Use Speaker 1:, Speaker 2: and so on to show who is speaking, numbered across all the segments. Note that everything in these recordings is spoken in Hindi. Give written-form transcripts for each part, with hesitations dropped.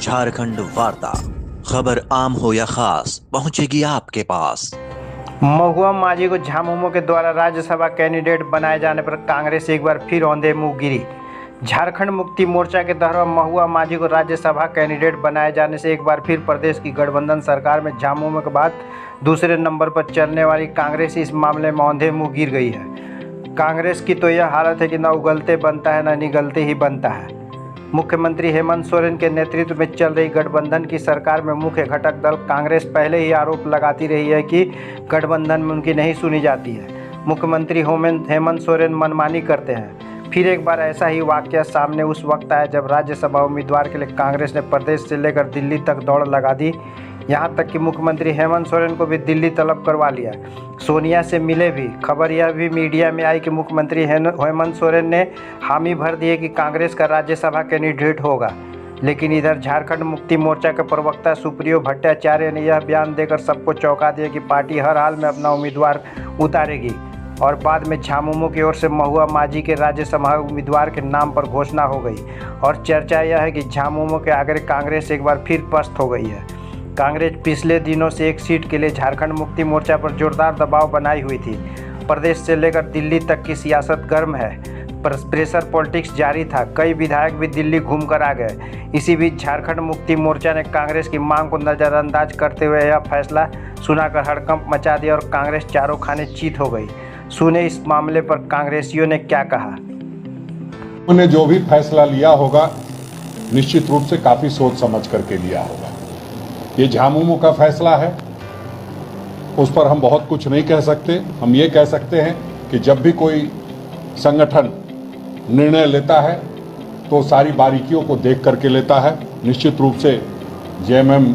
Speaker 1: झारखंड वार्ता, खबर आम हो या खास पहुंचेगी आपके पास।
Speaker 2: महुआ माझी को झामुमो के द्वारा राज्यसभा कैंडिडेट बनाए जाने पर कांग्रेस एक बार फिर औंधे मुंह गिरी। झारखंड मुक्ति मोर्चा के द्वारा महुआ माझी को राज्यसभा कैंडिडेट बनाए जाने से एक बार फिर प्रदेश की गठबंधन सरकार में झामुमो के बाद दूसरे नंबर पर चलने वाली कांग्रेस इस मामले में औंधे मुंह गिर गई है। कांग्रेस की तो यह हालत है कि न उगलते बनता है न निगलते ही बनता है। मुख्यमंत्री हेमंत सोरेन के नेतृत्व में चल रही गठबंधन की सरकार में मुख्य घटक दल कांग्रेस पहले ही आरोप लगाती रही है कि गठबंधन में उनकी नहीं सुनी जाती है। मुख्यमंत्री हेमंत सोरेन मनमानी करते हैं। फिर एक बार ऐसा ही वाकया सामने उस वक्त आया जब राज्यसभा उम्मीदवार के लिए कांग्रेस ने प्रदेश से लेकर दिल्ली तक दौड़ लगा दी। यहाँ तक कि मुख्यमंत्री हेमंत सोरेन को भी दिल्ली तलब करवा लिया। सोनिया से मिले भी। खबर यह भी मीडिया में आई कि मुख्यमंत्री हेमंत सोरेन ने हामी भर दी है कि कांग्रेस का राज्यसभा कैंडिडेट होगा। लेकिन इधर झारखंड मुक्ति मोर्चा के प्रवक्ता सुप्रियो भट्टाचार्य ने यह बयान देकर सबको चौंका दिया कि पार्टी हर हाल में अपना उम्मीदवार उतारेगी। और बाद में झामुमो की ओर से महुआ माझी के राज्यसभा उम्मीदवार के नाम पर घोषणा हो गई। और चर्चा यह है कि झामुमो के आगे कांग्रेस एक बार फिर पस्त हो गई है। कांग्रेस पिछले दिनों से एक सीट के लिए झारखंड मुक्ति मोर्चा पर जोरदार दबाव बनाई हुई थी। प्रदेश से लेकर दिल्ली तक की सियासत गर्म है। प्रेशर पॉलिटिक्स जारी था। कई विधायक भी दिल्ली घूमकर आ गए। इसी बीच झारखंड मुक्ति मोर्चा ने कांग्रेस की मांग को नज़रअंदाज करते हुए यह फैसला सुनाकर हड़कंप मचा दिया और कांग्रेस चारों खाने चित हो गई। सुने इस मामले पर कांग्रेसियों ने क्या कहा।
Speaker 3: उन्होंने जो भी फैसला लिया होगा निश्चित रूप से काफी सोच समझ करके लिया होगा। ये झामुमो का फैसला है, उस पर हम बहुत कुछ नहीं कह सकते। हम ये कह सकते हैं कि जब भी कोई संगठन निर्णय लेता है तो सारी बारीकियों को देख करके लेता है। निश्चित रूप से जेएमएम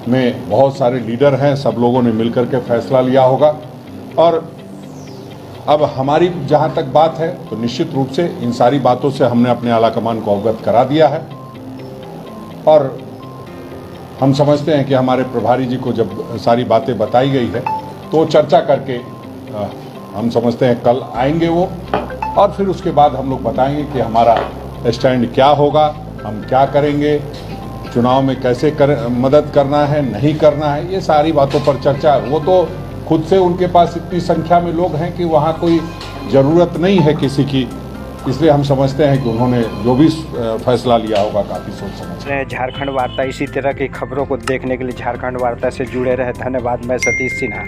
Speaker 3: में बहुत सारे लीडर हैं, सब लोगों ने मिलकर के फैसला लिया होगा। और अब हमारी जहां तक बात है तो निश्चित रूप से इन सारी बातों से हमने अपने आलाकमान को अवगत करा दिया है। और हम समझते हैं कि हमारे प्रभारी जी को जब सारी बातें बताई गई है तो चर्चा करके हम समझते हैं कल आएंगे वो, और फिर उसके बाद हम लोग बताएंगे कि हमारा स्टैंड क्या होगा, हम क्या करेंगे, चुनाव में कैसे मदद करना है, नहीं करना है। ये सारी बातों पर चर्चा, वो तो खुद से उनके पास इतनी संख्या में लोग हैं कि वहाँ कोई ज़रूरत नहीं है किसी की। इसलिए हम समझते हैं कि उन्होंने जो भी फैसला लिया होगा काफ़ी सोच समझ।
Speaker 2: झारखंड वार्ता इसी तरह की खबरों को देखने के लिए झारखंड वार्ता से जुड़े रहे। धन्यवाद। मैं सतीश सिन्हा।